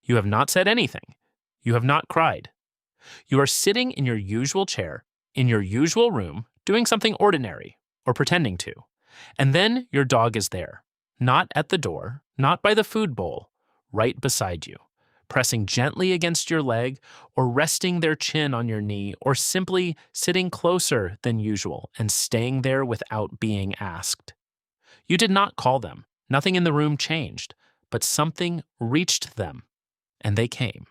You have not said anything. You have not cried. You are sitting in your usual chair, in your usual room, doing something ordinary, or pretending to. And then your dog is there, not at the door, not by the food bowl, right beside you, pressing gently against your leg, or resting their chin on your knee, or simply sitting closer than usual and staying there without being asked. You did not call them. Nothing in the room changed, but something reached them, and they came.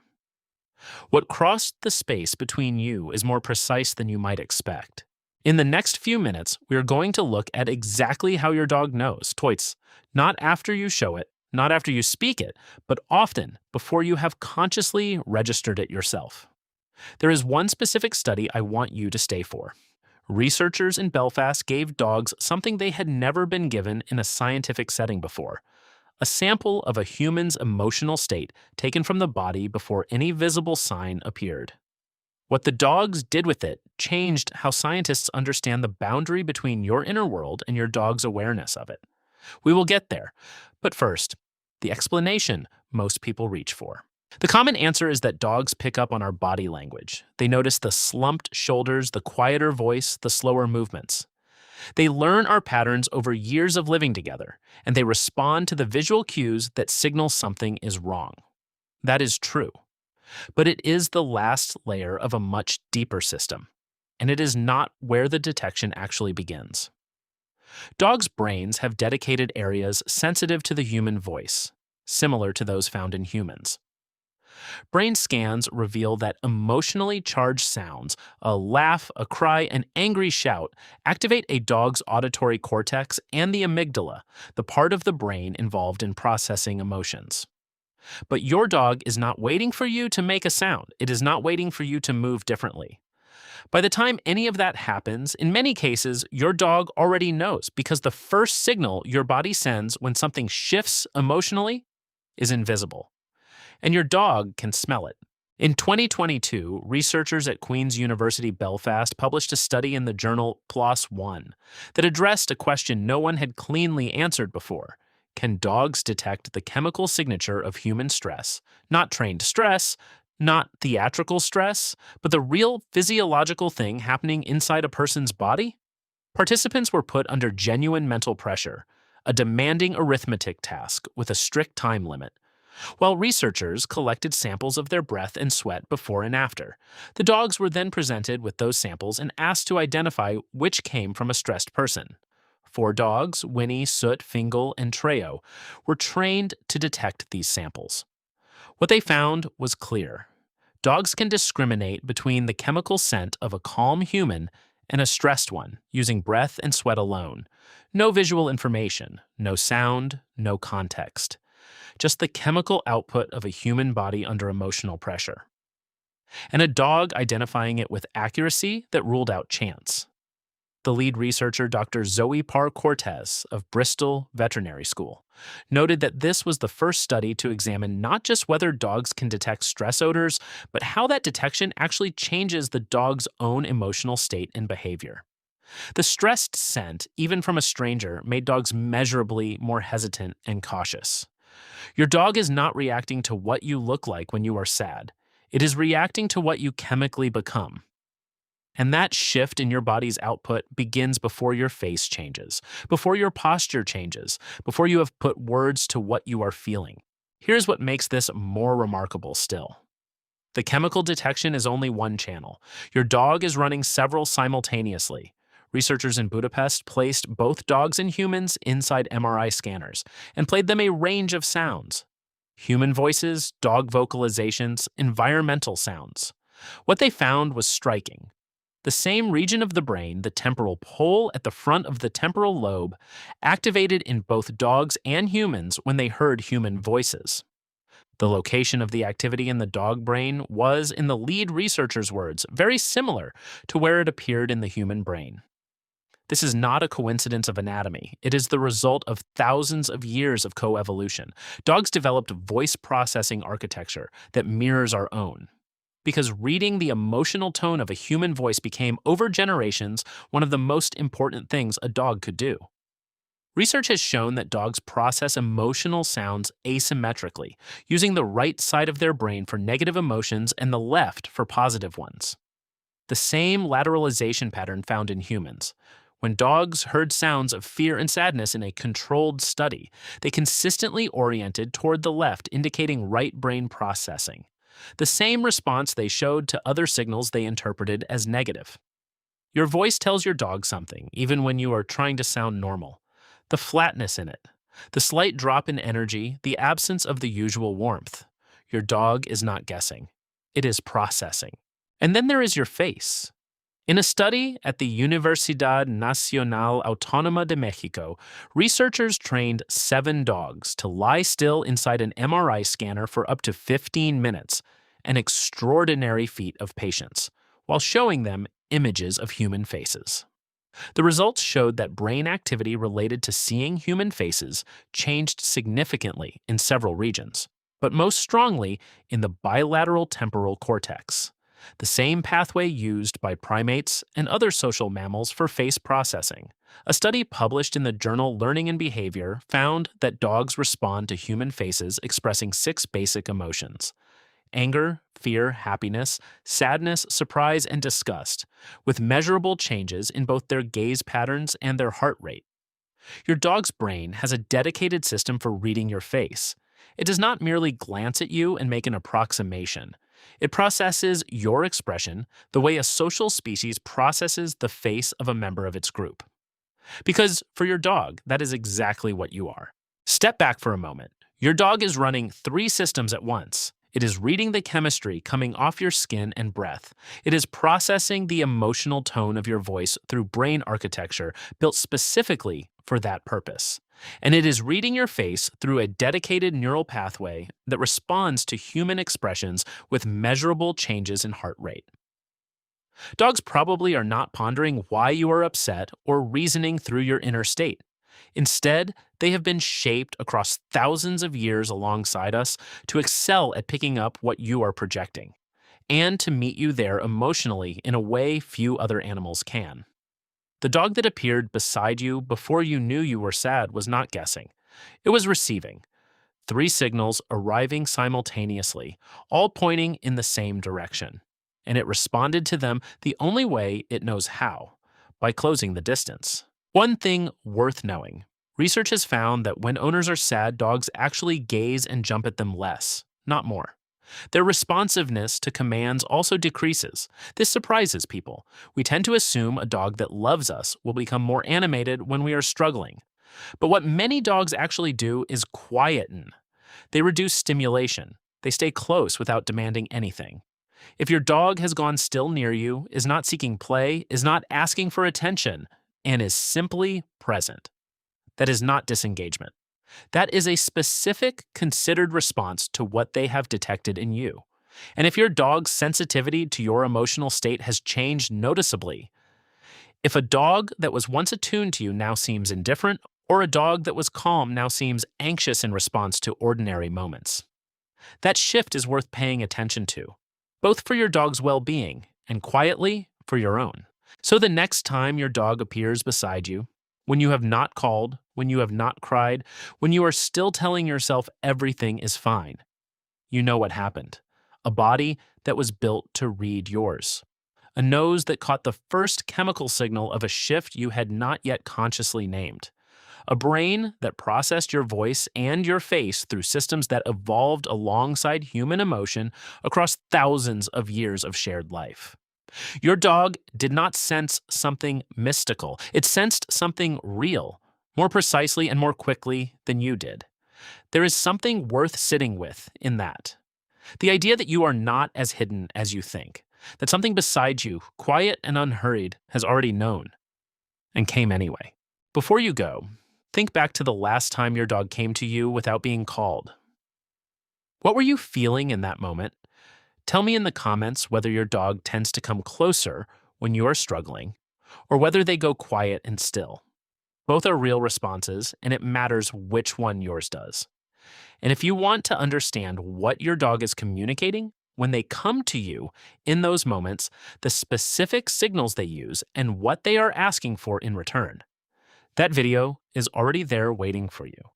What crossed the space between you is more precise than you might expect. In the next few minutes, we are going to look at exactly how your dog knows toits, not after you show it, not after you speak it, but often before you have consciously registered it yourself. There is one specific study I want you to stay for. Researchers in Belfast gave dogs something they had never been given in a scientific setting before: a sample of a human's emotional state taken from the body before any visible sign appeared. What the dogs did with it changed how scientists understand the boundary between your inner world and your dog's awareness of it. We will get there, but first, the explanation most people reach for. The common answer is that dogs pick up on our body language. They notice the slumped shoulders, the quieter voice, the slower movements. They learn our patterns over years of living together, and they respond to the visual cues that signal something is wrong. That is true. But it is the last layer of a much deeper system, and it is not where the detection actually begins. Dogs' brains have dedicated areas sensitive to the human voice, similar to those found in humans. Brain scans reveal that emotionally charged sounds, a laugh, a cry, an angry shout, activate a dog's auditory cortex and the amygdala, the part of the brain involved in processing emotions. But your dog is not waiting for you to make a sound. It is not waiting for you to move differently. By the time any of that happens, in many cases, your dog already knows, because the first signal your body sends when something shifts emotionally is invisible. And your dog can smell it. In 2022, researchers at Queen's University Belfast published a study in the journal PLOS ONE that addressed a question no one had cleanly answered before. Can dogs detect the chemical signature of human stress? Not trained stress, not theatrical stress, but the real physiological thing happening inside a person's body? Participants were put under genuine mental pressure, a demanding arithmetic task with a strict time limit, while researchers collected samples of their breath and sweat before and after. The dogs were then presented with those samples and asked to identify which came from a stressed person. 4 dogs, Winnie, Soot, Fingal, and Treo, were trained to detect these samples. What they found was clear. Dogs can discriminate between the chemical scent of a calm human and a stressed one using breath and sweat alone. No visual information, no sound, no context. Just the chemical output of a human body under emotional pressure. And a dog identifying it with accuracy that ruled out chance. The lead researcher, Dr. Zoe Parr-Cortez of Bristol Veterinary School, noted that this was the first study to examine not just whether dogs can detect stress odors, but how that detection actually changes the dog's own emotional state and behavior. The stressed scent, even from a stranger, made dogs measurably more hesitant and cautious. Your dog is not reacting to what you look like when you are sad. It is reacting to what you chemically become. And that shift in your body's output begins before your face changes, before your posture changes, before you have put words to what you are feeling. Here's what makes this more remarkable still. The chemical detection is only one channel. Your dog is running several simultaneously. Researchers in Budapest placed both dogs and humans inside MRI scanners and played them a range of sounds: human voices, dog vocalizations, environmental sounds. What they found was striking. The same region of the brain, the temporal pole at the front of the temporal lobe, activated in both dogs and humans when they heard human voices. The location of the activity in the dog brain was, in the lead researcher's words, very similar to where it appeared in the human brain. This is not a coincidence of anatomy. It is the result of thousands of years of coevolution. Dogs developed voice processing architecture that mirrors our own, because reading the emotional tone of a human voice became, over generations, one of the most important things a dog could do. Research has shown that dogs process emotional sounds asymmetrically, using the right side of their brain for negative emotions and the left for positive ones. The same lateralization pattern found in humans. When dogs heard sounds of fear and sadness in a controlled study, they consistently oriented toward the left, indicating right brain processing. The same response they showed to other signals they interpreted as negative. Your voice tells your dog something, even when you are trying to sound normal. The flatness in it, the slight drop in energy, the absence of the usual warmth. Your dog is not guessing, it is processing. And then there is your face. In a study at the Universidad Nacional Autónoma de Mexico, researchers trained 7 dogs to lie still inside an MRI scanner for up to 15 minutes, an extraordinary feat of patience, while showing them images of human faces. The results showed that brain activity related to seeing human faces changed significantly in several regions, but most strongly in the bilateral temporal cortex, the same pathway used by primates and other social mammals for face processing. A study published in the journal Learning and Behavior found that dogs respond to human faces expressing 6 basic emotions: anger, fear, happiness, sadness, surprise, and disgust, with measurable changes in both their gaze patterns and their heart rate. Your dog's brain has a dedicated system for reading your face. It does not merely glance at you and make an approximation. It processes your expression the way a social species processes the face of a member of its group. Because for your dog, that is exactly what you are. Step back for a moment. Your dog is running 3 systems at once. It is reading the chemistry coming off your skin and breath. It is processing the emotional tone of your voice through brain architecture built specifically for that purpose. And it is reading your face through a dedicated neural pathway that responds to human expressions with measurable changes in heart rate. Dogs probably are not pondering why you are upset or reasoning through your inner state. Instead, they have been shaped across thousands of years alongside us to excel at picking up what you are projecting, and to meet you there emotionally in a way few other animals can. The dog that appeared beside you before you knew you were sad was not guessing. It was receiving. 3 signals arriving simultaneously, all pointing in the same direction. And it responded to them the only way it knows how: by closing the distance. One thing worth knowing: research has found that when owners are sad, dogs actually gaze and jump at them less, not more. Their responsiveness to commands also decreases. This surprises people. We tend to assume a dog that loves us will become more animated when we are struggling. But what many dogs actually do is quieten. They reduce stimulation. They stay close without demanding anything. If your dog has gone still near you, is not seeking play, is not asking for attention, and is simply present, that is not disengagement. That is a specific, considered response to what they have detected in you. And if your dog's sensitivity to your emotional state has changed noticeably, if a dog that was once attuned to you now seems indifferent, or a dog that was calm now seems anxious in response to ordinary moments, that shift is worth paying attention to, both for your dog's well-being and quietly for your own. So the next time your dog appears beside you, when you have not called, when you have not cried, when you are still telling yourself everything is fine, you know what happened. A body that was built to read yours. A nose that caught the first chemical signal of a shift you had not yet consciously named. A brain that processed your voice and your face through systems that evolved alongside human emotion across thousands of years of shared life. Your dog did not sense something mystical. It sensed something real, more precisely and more quickly than you did. There is something worth sitting with in that. The idea that you are not as hidden as you think, that something beside you, quiet and unhurried, has already known and came anyway. Before you go, think back to the last time your dog came to you without being called. What were you feeling in that moment? Tell me in the comments whether your dog tends to come closer when you are struggling, or whether they go quiet and still. Both are real responses, and it matters which one yours does. And if you want to understand what your dog is communicating when they come to you in those moments, the specific signals they use, and what they are asking for in return, that video is already there waiting for you.